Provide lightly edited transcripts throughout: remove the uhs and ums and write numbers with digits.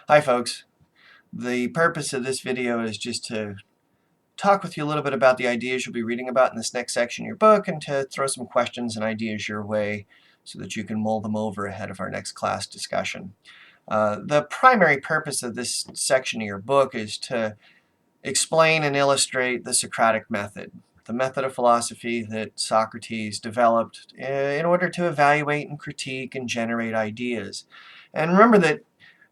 Hi folks. The purpose of this video is just to talk with you a little bit about the ideas you'll be reading about in this next section of your book and to throw some questions and ideas your way so that you can mull them over ahead of our next class discussion. The primary purpose of this section of your book is to explain and illustrate the Socratic method, the method of philosophy that Socrates developed in order to evaluate and critique and generate ideas. And remember that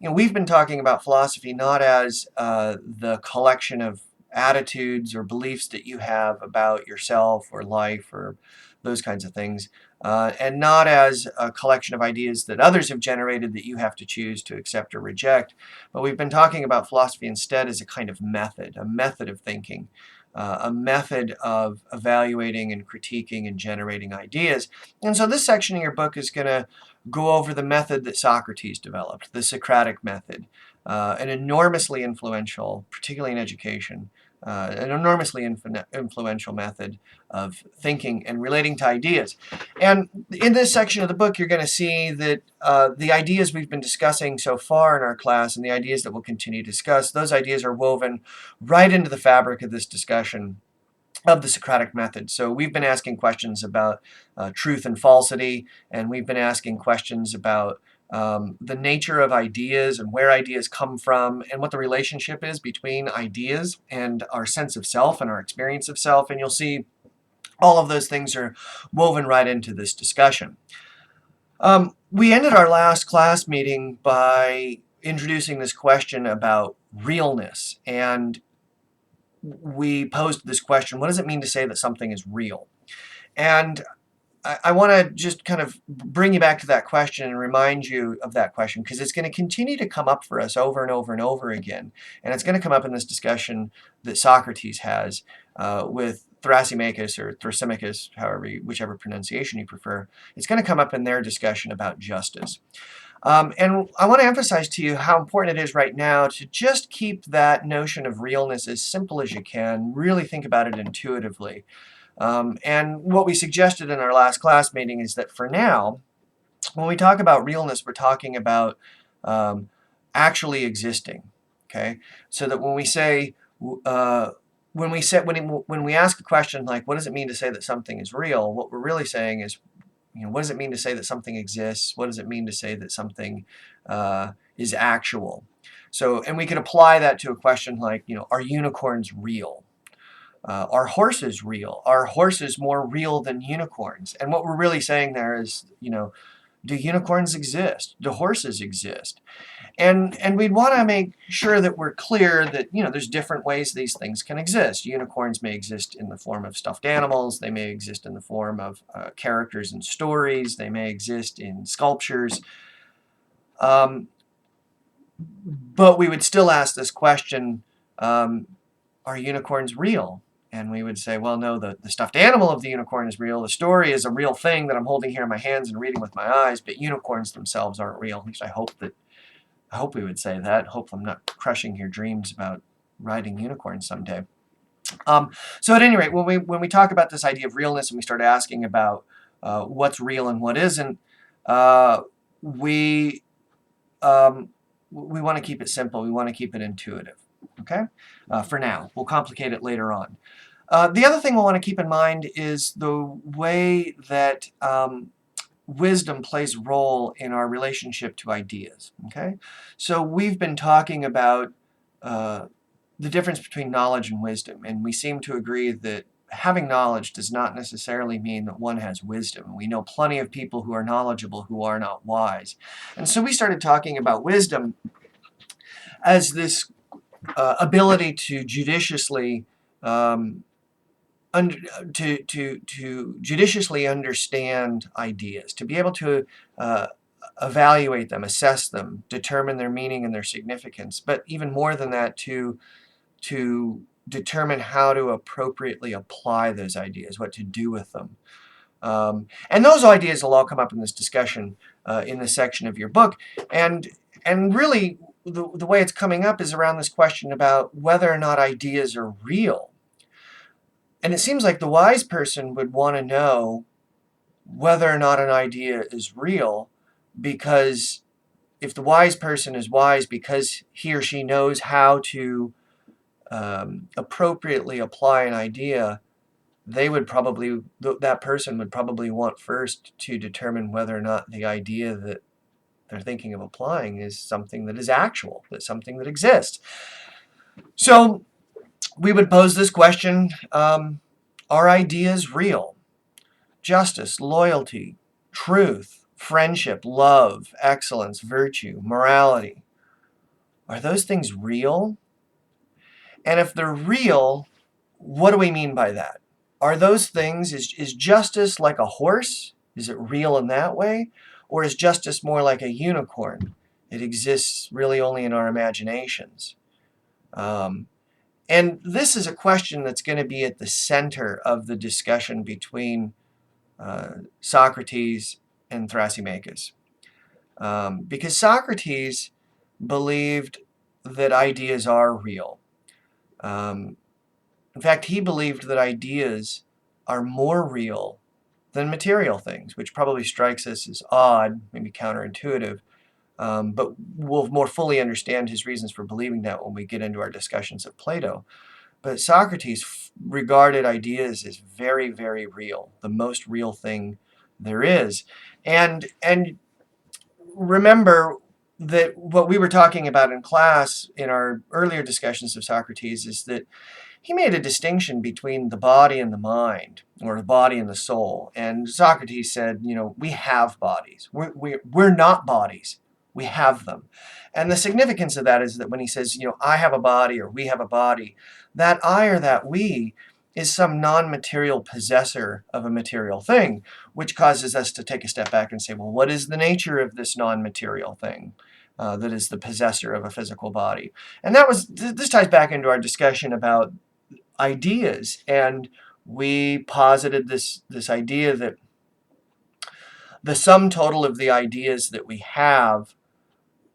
we've been talking about philosophy not as the collection of attitudes or beliefs that you have about yourself or life or those kinds of things, and not as a collection of ideas that others have generated that you have to choose to accept or reject. But we've been talking about philosophy instead as a kind of method, a method of thinking, a method of evaluating and critiquing and generating ideas. And so this section of your book is going to go over the method that Socrates developed, the Socratic method, an enormously influential, particularly in education, an enormously influential method of thinking and relating to ideas. And in this section of the book, you're going to see that the ideas we've been discussing so far in our class and the ideas that we'll continue to discuss, those ideas are woven right into the fabric of this discussion of the Socratic method. So we've been asking questions about truth and falsity, and we've been asking questions about the nature of ideas and where ideas come from and what the relationship is between ideas and our sense of self and our experience of self. And you'll see all of those things are woven right into this discussion. We ended our last class meeting by introducing this question about realness, and we posed this question: what does it mean to say that something is real? And I want to just kind of bring you back to that question and remind you of that question, because it's going to continue to come up for us over and over and over again. And it's going to come up in this discussion that Socrates has with Thrasymachus or Thrasymachus, whichever pronunciation you prefer. It's going to come up in their discussion about justice. And I want to emphasize to you how important it is right now to just keep that notion of realness as simple as you can. Really think about it intuitively. And what we suggested in our last class meeting is that for now, when we talk about realness, we're talking about actually existing. Okay, so that when we say when we ask a question like, what does it mean to say that something is real? What we're really saying is, what does it mean to say that something exists? What does it mean to say that something is actual? So, and we could apply that to a question like, are unicorns real? Are horses real? Are horses more real than unicorns? And what we're really saying there is, do unicorns exist? Do horses exist? And we'd want to make sure that we're clear that, there's different ways these things can exist. Unicorns may exist in the form of stuffed animals. They may exist in the form of characters in stories. They may exist in sculptures. But we would still ask this question, are unicorns real? And we would say, well, no, the stuffed animal of the unicorn is real. The story is a real thing that I'm holding here in my hands and reading with my eyes, but unicorns themselves aren't real. At least I hope we would say that. Hope I'm not crushing your dreams about riding unicorns someday. So at any rate, when we talk about this idea of realness and we start asking about what's real and what isn't, we want to keep it simple. We want to keep it intuitive. Okay? For now. We'll complicate it later on. The other thing we'll want to keep in mind is the way that wisdom plays a role in our relationship to ideas. Okay? So we've been talking about the difference between knowledge and wisdom, and we seem to agree that having knowledge does not necessarily mean that one has wisdom. We know plenty of people who are knowledgeable who are not wise. And so we started talking about wisdom as this ability to judiciously judiciously understand ideas, to be able to evaluate them, assess them, determine their meaning and their significance, but even more than that, to determine how to appropriately apply those ideas, what to do with them. And those ideas will all come up in this discussion in this section of your book. And really, the way it's coming up is around this question about whether or not ideas are real. And it seems like the wise person would want to know whether or not an idea is real, because if the wise person is wise because he or she knows how to appropriately apply an idea, they would probably, that person would probably want first to determine whether or not the idea that they're thinking of applying is something that is actual, that's something that exists. So we would pose this question, are ideas real? Justice, loyalty, truth, friendship, love, excellence, virtue, morality. Are those things real? And if they're real, what do we mean by that? Are those things, is justice like a horse? Is it real in that way? Or is justice more like a unicorn? It exists really only in our imaginations. And this is a question that's going to be at the center of the discussion between Socrates and Thrasymachus. Because Socrates believed that ideas are real. In fact, he believed that ideas are more real than material things, which probably strikes us as odd, maybe counterintuitive, but we'll more fully understand his reasons for believing that when we get into our discussions of Plato. But Socrates regarded ideas as very, very real, the most real thing there is. And remember that what we were talking about in class in our earlier discussions of Socrates is that he made a distinction between the body and the mind, or the body and the soul. And Socrates said, we have bodies. We're not bodies. We have them. And the significance of that is that when he says, I have a body or we have a body, that I or that we is some non-material possessor of a material thing, which causes us to take a step back and say, well, what is the nature of this non-material thing that is the possessor of a physical body? And this ties back into our discussion about ideas, and we posited this idea that the sum total of the ideas that we have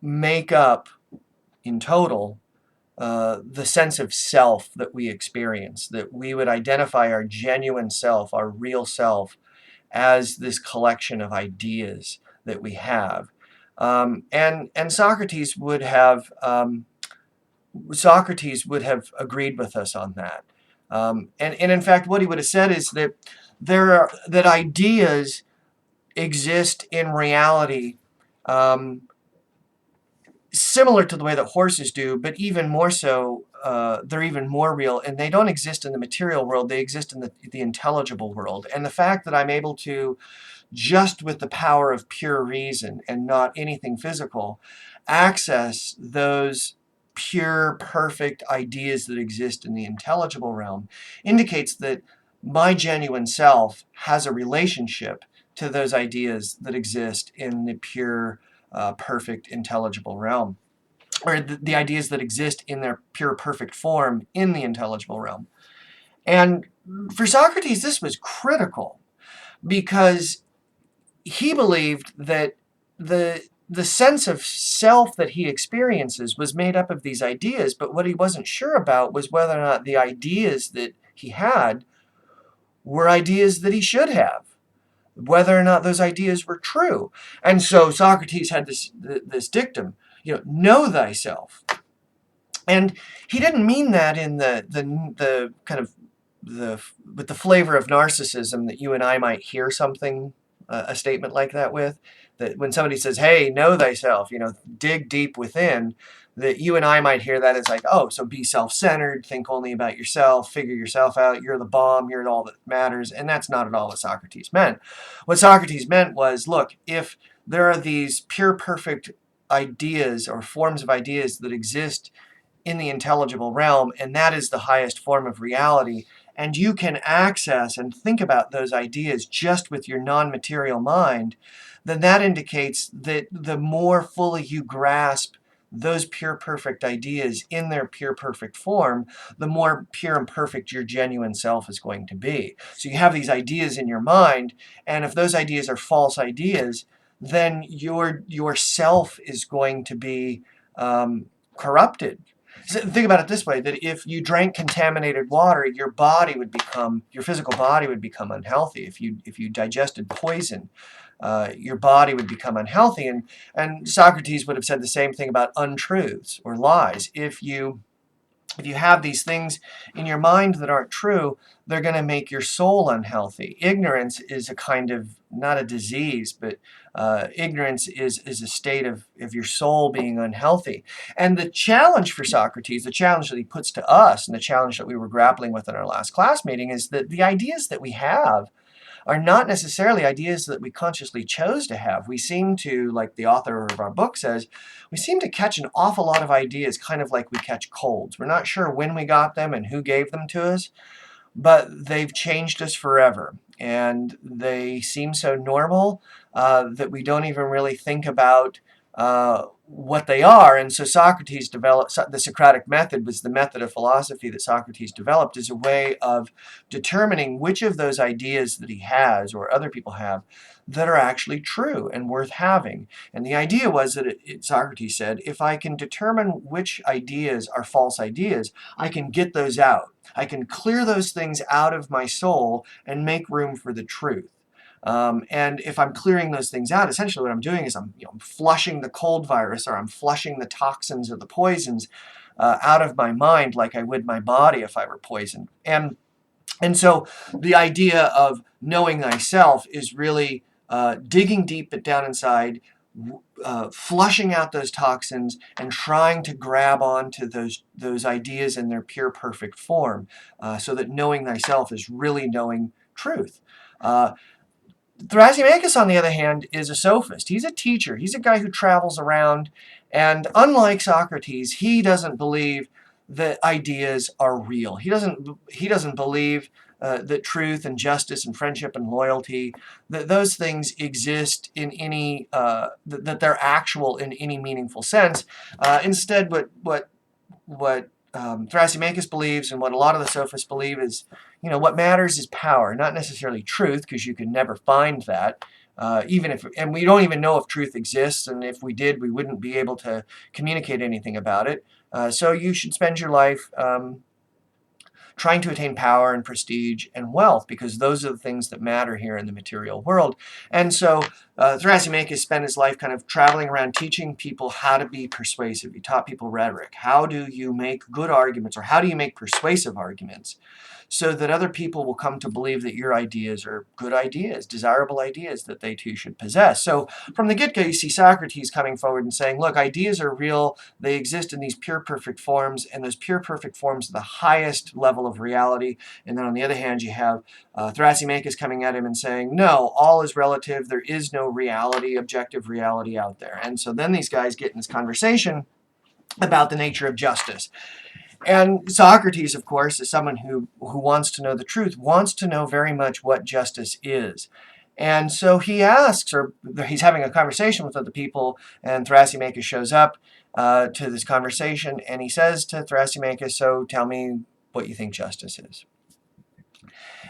make up in total the sense of self that we experience, that we would identify our genuine self, our real self, as this collection of ideas that we have. And Socrates would have agreed with us on that. And in fact, what he would have said is that that ideas exist in reality similar to the way that horses do, but even more so, they're even more real, and they don't exist in the material world, they exist in the intelligible world. And the fact that I'm able to, just with the power of pure reason and not anything physical, access those pure, perfect ideas that exist in the intelligible realm indicates that my genuine self has a relationship to those ideas that exist in the pure, perfect, intelligible realm, or the ideas that exist in their pure, perfect form in the intelligible realm. And for Socrates, this was critical because he believed that the sense of self that he experiences was made up of these ideas, but what he wasn't sure about was whether or not the ideas that he had were ideas that he should have, whether or not those ideas were true. And so Socrates had this dictum, know thyself. And he didn't mean that in the kind of with the flavor of narcissism that you and I might hear something, a statement like that with. That when somebody says, hey, know thyself, dig deep within, that you and I might hear that as like, oh, so be self-centered, think only about yourself, figure yourself out, you're the bomb, you're all that matters. And that's not at all what Socrates meant. What Socrates meant was, look, if there are these pure, perfect ideas or forms of ideas that exist in the intelligible realm, and that is the highest form of reality, and you can access and think about those ideas just with your non-material mind, then that indicates that the more fully you grasp those pure, perfect ideas in their pure, perfect form, the more pure and perfect your genuine self is going to be. So you have these ideas in your mind, and if those ideas are false ideas, then your self is going to be corrupted. So think about it this way, that if you drank contaminated water, your physical body would become unhealthy. If you digested poison, your body would become unhealthy. And Socrates would have said the same thing about untruths or lies. If you have these things in your mind that aren't true, they're going to make your soul unhealthy. Ignorance is a kind of, not a disease, but ignorance is a state of your soul being unhealthy. And the challenge for Socrates, the challenge that he puts to us, and the challenge that we were grappling with in our last class meeting, is that the ideas that we have are not necessarily ideas that we consciously chose to have. We seem to, like the author of our book says, we seem to catch an awful lot of ideas kind of like we catch colds. We're not sure when we got them and who gave them to us, but they've changed us forever. And they seem so normal that we don't even really think about what they are. And so Socrates developed, the Socratic method was the method of philosophy that Socrates developed as a way of determining which of those ideas that he has or other people have that are actually true and worth having. And the idea was that, Socrates said, if I can determine which ideas are false ideas, I can get those out. I can clear those things out of my soul and make room for the truth. And if I'm clearing those things out, essentially what I'm doing is I'm flushing the cold virus, or I'm flushing the toxins or the poisons out of my mind like I would my body if I were poisoned. And so the idea of knowing thyself is really digging deep down inside, flushing out those toxins and trying to grab onto those ideas in their pure, perfect form, so that knowing thyself is really knowing truth. Thrasymachus, on the other hand, is a sophist. He's a teacher. He's a guy who travels around, and unlike Socrates, he doesn't believe that ideas are real. He doesn't believe that truth and justice and friendship and loyalty, that those things exist in any, that they're actual in any meaningful sense. Instead, what Thrasymachus believes, and what a lot of the sophists believe, is, what matters is power, not necessarily truth, because you can never find that. And we don't even know if truth exists, and if we did, we wouldn't be able to communicate anything about it. So you should spend your life trying to attain power and prestige and wealth, because those are the things that matter here in the material world. And so Thrasymachus spent his life kind of traveling around teaching people how to be persuasive. He taught people rhetoric. How do you make good arguments, or how do you make persuasive arguments, so that other people will come to believe that your ideas are good ideas, desirable ideas that they too should possess. So from the get-go, you see Socrates coming forward and saying, look, ideas are real. They exist in these pure, perfect forms, and those pure, perfect forms are the highest level of reality. And then on the other hand, you have Thrasymachus coming at him and saying, no, all is relative. There is no reality, objective reality out there. And so then these guys get in this conversation about the nature of justice. And Socrates, of course, is someone who wants to know the truth, wants to know very much what justice is. And so he asks, or he's having a conversation with other people, and Thrasymachus shows up to this conversation, and he says to Thrasymachus, so tell me what you think justice is.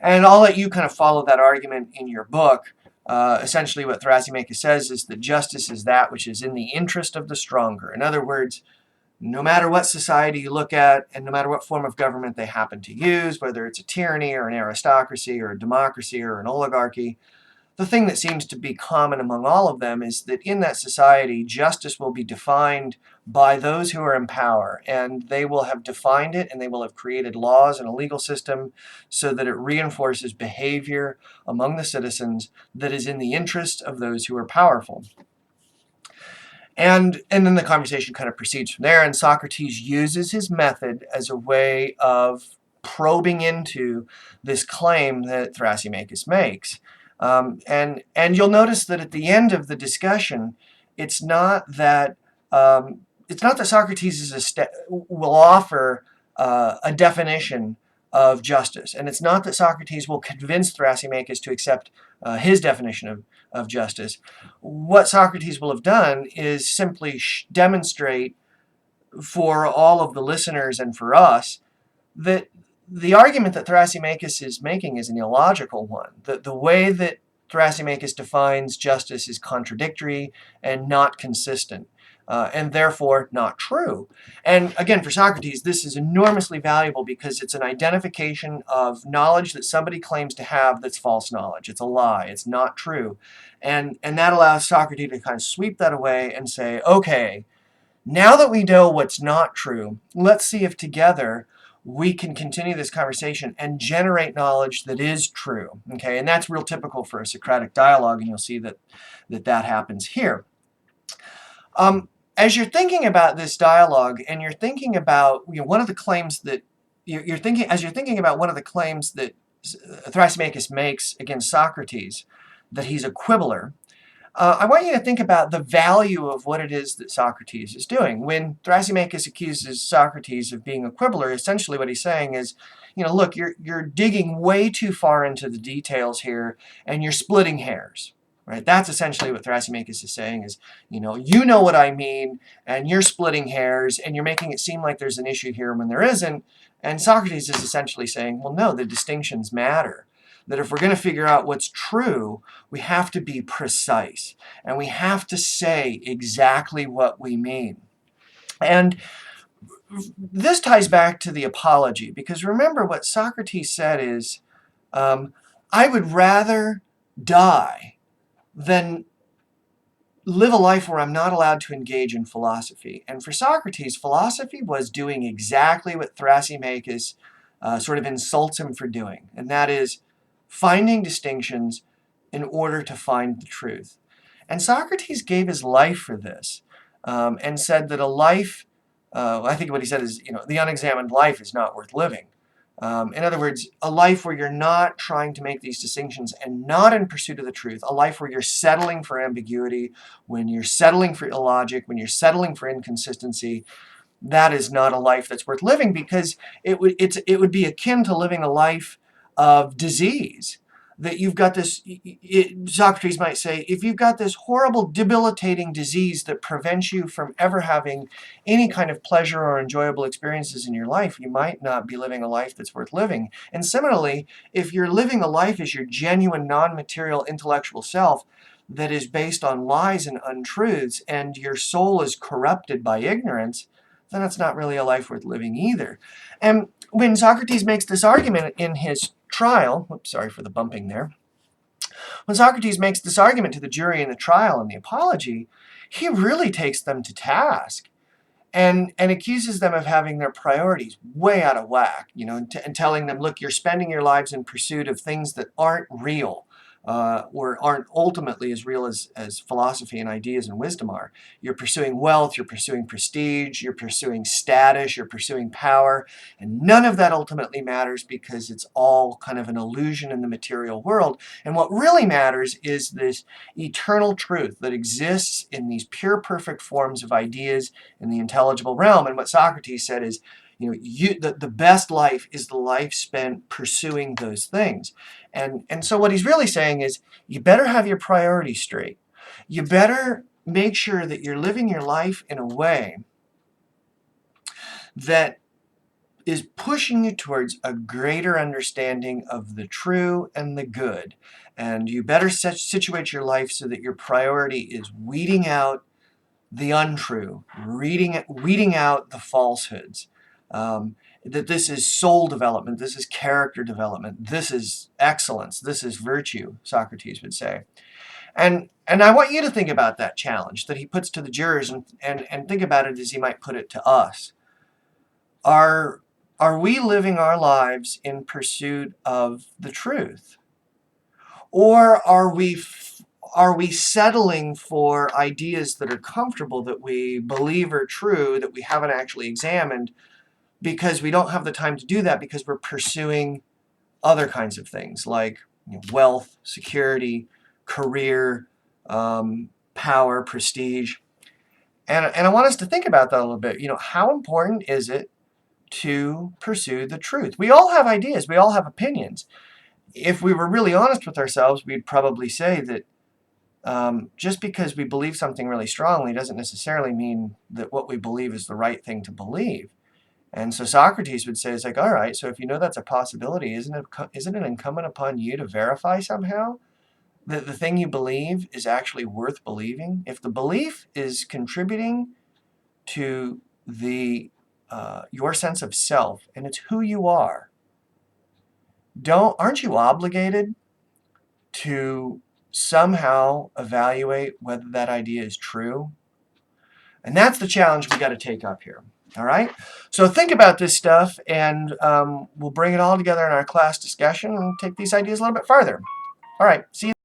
And I'll let you kind of follow that argument in your book. Essentially what Thrasymachus says is that justice is that which is in the interest of the stronger. In other words, no matter what society you look at, and no matter what form of government they happen to use, whether it's a tyranny or an aristocracy or a democracy or an oligarchy, the thing that seems to be common among all of them is that in that society, justice will be defined by those who are in power, and they will have defined it, and they will have created laws and a legal system so that it reinforces behavior among the citizens that is in the interest of those who are powerful. And then the conversation kind of proceeds from there, and Socrates uses his method as a way of probing into this claim that Thrasymachus makes. And you'll notice that at the end of the discussion, it's not that Socrates will offer a definition of justice, and it's not that Socrates will convince Thrasymachus to accept his definition of justice. What Socrates will have done is simply demonstrate for all of the listeners and for us that the argument that Thrasymachus is making is an illogical one. The way that Thrasymachus defines justice is contradictory and not consistent. and therefore not true. And again, for Socrates, this is enormously valuable because it's an identification of knowledge that somebody claims to have that's false knowledge. It's a lie. It's not true. And that allows Socrates to kind of sweep that away and say, okay, now that we know what's not true, let's see if together we can continue this conversation and generate knowledge that is true. Okay, and that's real typical for a Socratic dialogue, and you'll see that happens here. As you're thinking about this dialogue, and you're thinking about one of the claims that you're thinking about one of the claims that Thrasymachus makes against Socrates, that he's a quibbler. I want you to think about the value of what it is that Socrates is doing. When Thrasymachus accuses Socrates of being a quibbler, essentially what he's saying is, look, you're digging way too far into the details here, and you're splitting hairs. Right? That's essentially what Thrasymachus is saying is, you know what I mean, and you're splitting hairs, and you're making it seem like there's an issue here when there isn't. And Socrates is essentially saying, well, no, the distinctions matter. That if we're going to figure out what's true, we have to be precise, and we have to say exactly what we mean. And this ties back to the apology, because remember what Socrates said is, I would rather die than live a life where I'm not allowed to engage in philosophy. And for Socrates, philosophy was doing exactly what Thrasymachus sort of insults him for doing, and that is finding distinctions in order to find the truth. And Socrates gave his life for this, and said that a life, I think what he said is, the unexamined life is not worth living. In other words, a life where you're not trying to make these distinctions and not in pursuit of the truth, a life where you're settling for ambiguity, when you're settling for illogic, when you're settling for inconsistency, that is not a life that's worth living, because it would be akin to living a life of disease. That you've got this, Socrates might say, if you've got this horrible, debilitating disease that prevents you from ever having any kind of pleasure or enjoyable experiences in your life, you might not be living a life that's worth living. And similarly, if you're living a life as your genuine, non-material, intellectual self that is based on lies and untruths, and your soul is corrupted by ignorance, then it's not really a life worth living either. And when Socrates makes this argument in his trial, oops, sorry for the bumping there. When Socrates makes this argument to the jury in the trial and the apology, he really takes them to task and accuses them of having their priorities way out of whack, and telling them, look, you're spending your lives in pursuit of things that aren't real, or aren't ultimately as real as philosophy and ideas and wisdom are. You're pursuing wealth, you're pursuing prestige, you're pursuing status, you're pursuing power, and none of that ultimately matters because it's all kind of an illusion in the material world. And what really matters is this eternal truth that exists in these pure, perfect forms of ideas in the intelligible realm. And what Socrates said is, the best life is the life spent pursuing those things. And so what he's really saying is, you better have your priorities straight. You better make sure that you're living your life in a way that is pushing you towards a greater understanding of the true and the good. And you better situate your life so that your priority is weeding out the untrue, weeding out the falsehoods. That this is soul development, this is character development, this is excellence, this is virtue, Socrates would say. And I want you to think about that challenge that he puts to the jurors, and think about it as he might put it to us. Are we living our lives in pursuit of the truth? Or are we settling for ideas that are comfortable, that we believe are true, that we haven't actually examined, because we don't have the time to do that because we're pursuing other kinds of things like wealth, security, career, power, prestige. And I want us to think about that a little bit. How important is it to pursue the truth? We all have ideas. We all have opinions. If we were really honest with ourselves, we'd probably say that just because we believe something really strongly doesn't necessarily mean that what we believe is the right thing to believe. And so Socrates would say, it's like, all right, so if you know that's a possibility, isn't it incumbent upon you to verify somehow that the thing you believe is actually worth believing, if the belief is contributing to your sense of self and it's who you are, aren't you obligated to somehow evaluate whether that idea is true? And that's the challenge we got to take up here. All right? So think about this stuff, and we'll bring it all together in our class discussion and take these ideas a little bit farther. All right, see you.